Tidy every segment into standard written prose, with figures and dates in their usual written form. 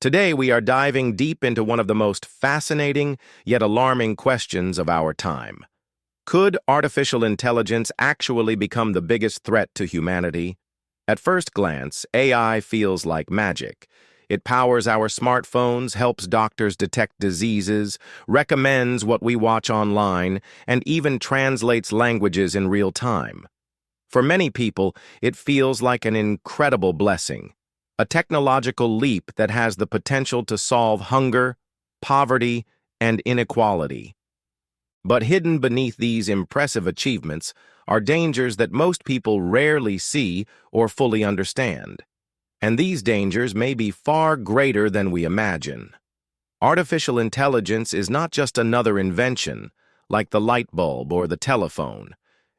Today, we are diving deep into one of the most fascinating yet alarming questions of our time. Could artificial intelligence actually become the biggest threat to humanity? At first glance, AI feels like magic. It powers our smartphones, helps doctors detect diseases, recommends what we watch online, and even translates languages in real time. For many people, it feels like an incredible blessing, a technological leap that has the potential to solve hunger, poverty, and inequality. But hidden beneath these impressive achievements are dangers that most people rarely see or fully understand. And these dangers may be far greater than we imagine. Artificial intelligence is not just another invention, like the light bulb or the telephone.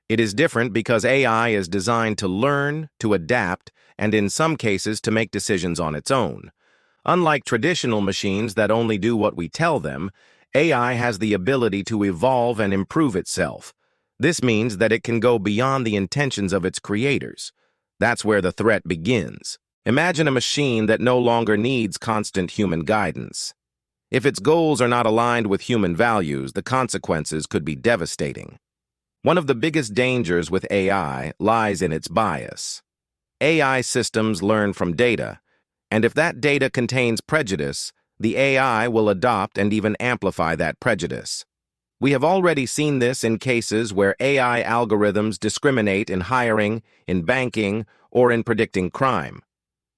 It is different because AI is designed to learn, to adapt, and in some cases to make decisions on its own. Unlike traditional machines that only do what we tell them, AI has the ability to evolve and improve itself. This means that it can go beyond the intentions of its creators. That's where the threat begins. Imagine a machine that no longer needs constant human guidance. If its goals are not aligned with human values, the consequences could be devastating. One of the biggest dangers with AI lies in its bias. AI systems learn from data, and if that data contains prejudice, the AI will adopt and even amplify that prejudice. We have already seen this in cases where AI algorithms discriminate in hiring, in banking, or in predicting crime.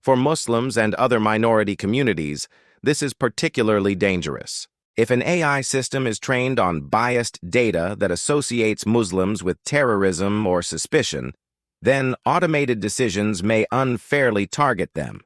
For Muslims and other minority communities, this is particularly dangerous. If an AI system is trained on biased data that associates Muslims with terrorism or suspicion, then automated decisions may unfairly target them.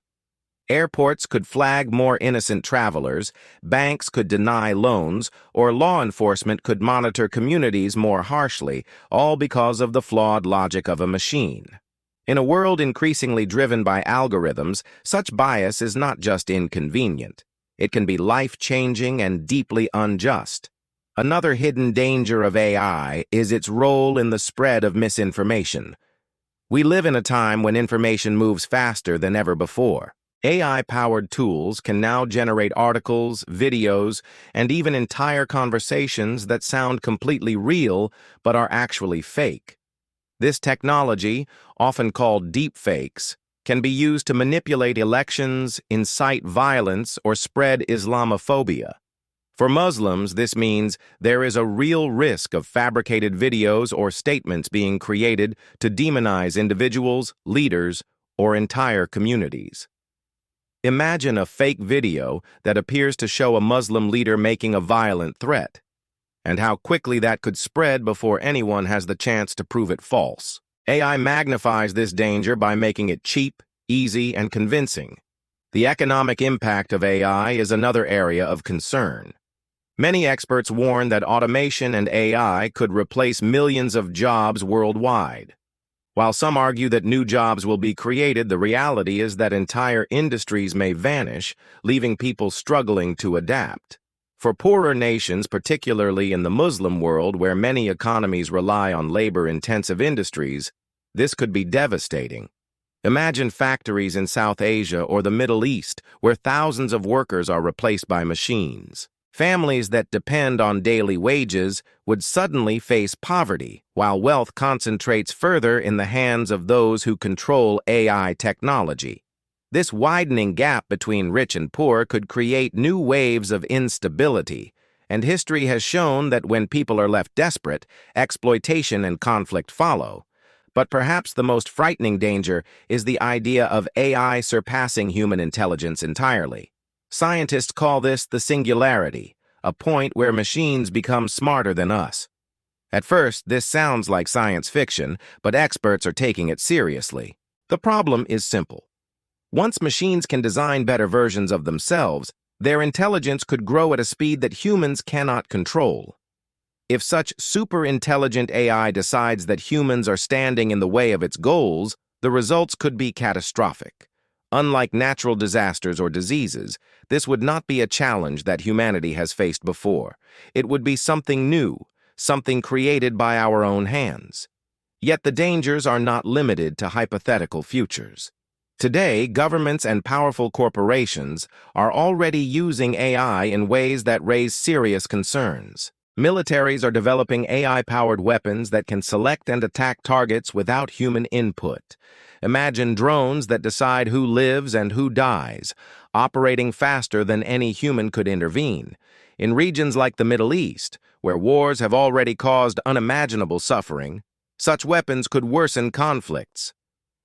Airports could flag more innocent travelers, banks could deny loans, or law enforcement could monitor communities more harshly, all because of the flawed logic of a machine. In a world increasingly driven by algorithms, such bias is not just inconvenient. It can be life-changing and deeply unjust. Another hidden danger of AI is its role in the spread of misinformation. We live in a time when information moves faster than ever before. AI-powered tools can now generate articles, videos, and even entire conversations that sound completely real but are actually fake. This technology, often called deepfakes, can be used to manipulate elections, incite violence, or spread Islamophobia. For Muslims, this means there is a real risk of fabricated videos or statements being created to demonize individuals, leaders, or entire communities. Imagine a fake video that appears to show a Muslim leader making a violent threat, and how quickly that could spread before anyone has the chance to prove it false. AI magnifies this danger by making it cheap, easy, and convincing. The economic impact of AI is another area of concern. Many experts warn that automation and AI could replace millions of jobs worldwide. While some argue that new jobs will be created, the reality is that entire industries may vanish, leaving people struggling to adapt. For poorer nations, particularly in the Muslim world where many economies rely on labor-intensive industries, this could be devastating. Imagine factories in South Asia or the Middle East where thousands of workers are replaced by machines. Families that depend on daily wages would suddenly face poverty, while wealth concentrates further in the hands of those who control AI technology. This widening gap between rich and poor could create new waves of instability, and history has shown that when people are left desperate, exploitation and conflict follow. But perhaps the most frightening danger is the idea of AI surpassing human intelligence entirely. Scientists call this the singularity, a point where machines become smarter than us. At first, this sounds like science fiction, but experts are taking it seriously. The problem is simple. Once machines can design better versions of themselves, their intelligence could grow at a speed that humans cannot control. If such super-intelligent AI decides that humans are standing in the way of its goals, the results could be catastrophic. Unlike natural disasters or diseases, this would not be a challenge that humanity has faced before. It would be something new, something created by our own hands. Yet the dangers are not limited to hypothetical futures. Today, governments and powerful corporations are already using AI in ways that raise serious concerns. Militaries are developing AI-powered weapons that can select and attack targets without human input. Imagine drones that decide who lives and who dies, operating faster than any human could intervene. In regions like the Middle East, where wars have already caused unimaginable suffering, such weapons could worsen conflicts.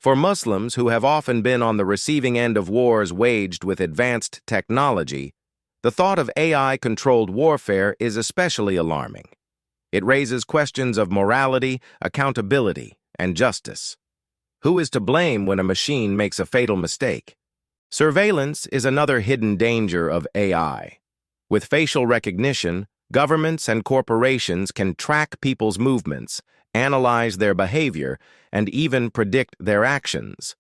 For Muslims who have often been on the receiving end of wars waged with advanced technology, the thought of AI-controlled warfare is especially alarming. It raises questions of morality, accountability, and justice. Who is to blame when a machine makes a fatal mistake? Surveillance is another hidden danger of AI. With facial recognition, governments and corporations can track people's movements, analyze their behavior, and even predict their actions.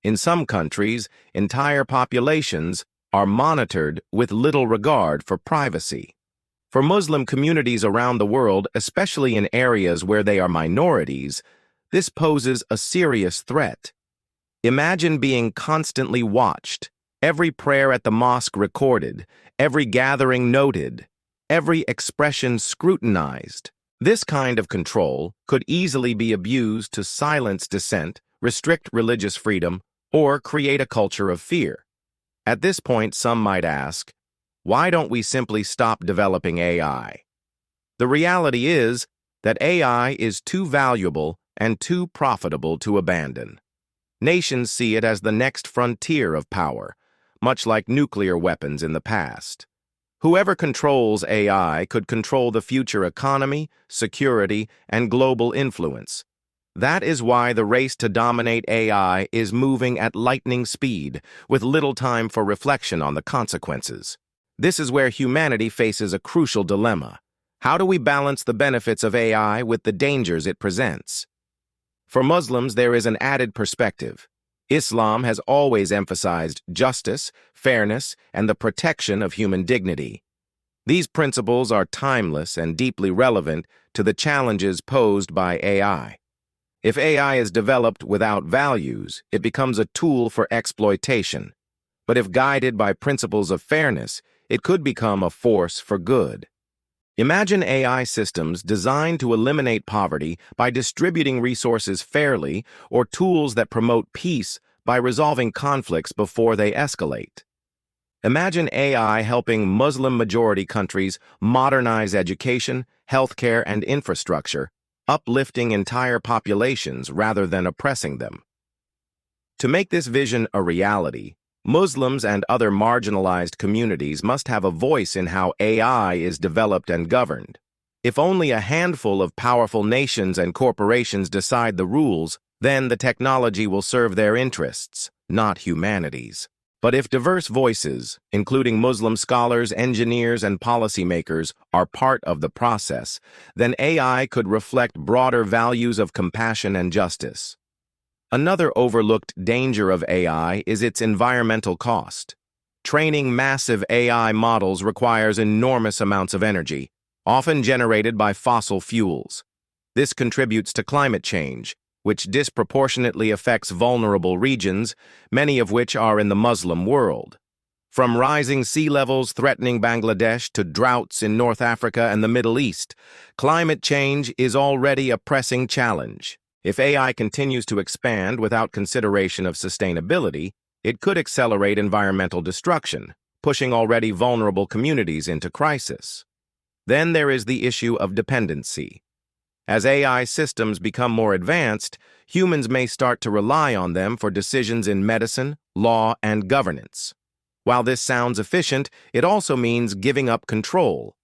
In some countries, entire populations are monitored with little regard for privacy. For Muslim communities around the world, especially in areas where they are minorities, this poses a serious threat. Imagine being constantly watched, every prayer at the mosque recorded, every gathering noted, every expression scrutinized. This kind of control could easily be abused to silence dissent, restrict religious freedom, or create a culture of fear. At this point, some might ask, why don't we simply stop developing AI? The reality is that AI is too valuable and too profitable to abandon. Nations see it as the next frontier of power, much like nuclear weapons in the past. Whoever controls AI could control the future economy, security, and global influence. That is why the race to dominate AI is moving at lightning speed, with little time for reflection on the consequences. This is where humanity faces a crucial dilemma. How do we balance the benefits of AI with the dangers it presents? For Muslims, there is an added perspective. Islam has always emphasized justice, fairness, and the protection of human dignity. These principles are timeless and deeply relevant to the challenges posed by AI. If AI is developed without values, it becomes a tool for exploitation. But if guided by principles of fairness, it could become a force for good. Imagine AI systems designed to eliminate poverty by distributing resources fairly, or tools that promote peace by resolving conflicts before they escalate. Imagine AI helping Muslim-majority countries modernize education, healthcare, and infrastructure, uplifting entire populations rather than oppressing them. To make this vision a reality, Muslims and other marginalized communities must have a voice in how AI is developed and governed. If only a handful of powerful nations and corporations decide the rules, then the technology will serve their interests, not humanity's. But if diverse voices, including Muslim scholars, engineers, and policymakers, are part of the process, then AI could reflect broader values of compassion and justice. Another overlooked danger of AI is its environmental cost. Training massive AI models requires enormous amounts of energy, often generated by fossil fuels. This contributes to climate change, which disproportionately affects vulnerable regions, many of which are in the Muslim world. From rising sea levels threatening Bangladesh to droughts in North Africa and the Middle East, climate change is already a pressing challenge. If AI continues to expand without consideration of sustainability, it could accelerate environmental destruction, pushing already vulnerable communities into crisis. Then there is the issue of dependency. As AI systems become more advanced, humans may start to rely on them for decisions in medicine, law, and governance. While this sounds efficient, it also means giving up control.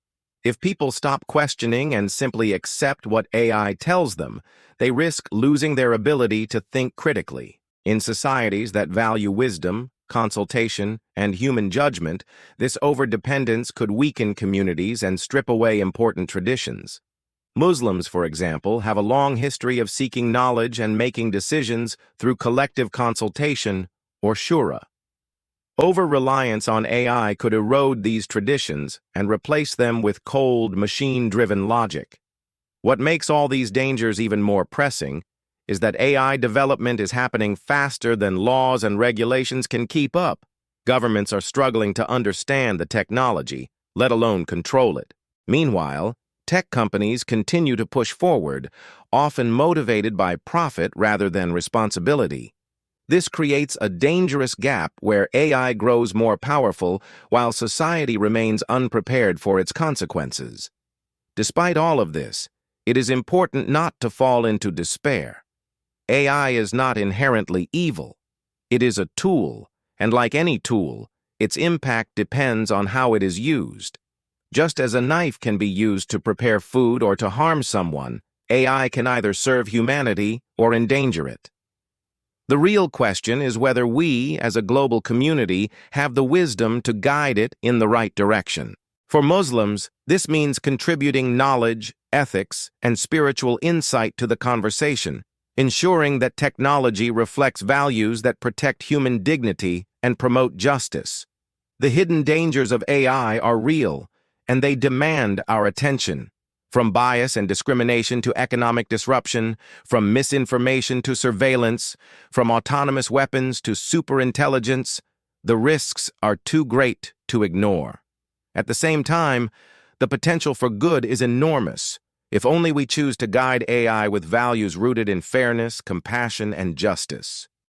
If people stop questioning and simply accept what AI tells them, they risk losing their ability to think critically. In societies that value wisdom, consultation, and human judgment, this overdependence could weaken communities and strip away important traditions. Muslims, for example, have a long history of seeking knowledge and making decisions through collective consultation, or shura. Over-reliance on AI could erode these traditions and replace them with cold, machine-driven logic. What makes all these dangers even more pressing is that AI development is happening faster than laws and regulations can keep up. Governments are struggling to understand the technology, let alone control it. Meanwhile, tech companies continue to push forward, often motivated by profit rather than responsibility. This creates a dangerous gap where AI grows more powerful while society remains unprepared for its consequences. Despite all of this, it is important not to fall into despair. AI is not inherently evil. It is a tool, and like any tool, its impact depends on how it is used. Just as a knife can be used to prepare food or to harm someone, AI can either serve humanity or endanger it. The real question is whether we, as a global community, have the wisdom to guide it in the right direction. For Muslims, this means contributing knowledge, ethics, and spiritual insight to the conversation, ensuring that technology reflects values that protect human dignity and promote justice. The hidden dangers of AI are real, and they demand our attention. From bias and discrimination to economic disruption, from misinformation to surveillance, from autonomous weapons to superintelligence, the risks are too great to ignore. At the same time, the potential for good is enormous, if only we choose to guide AI with values rooted in fairness, compassion, and justice.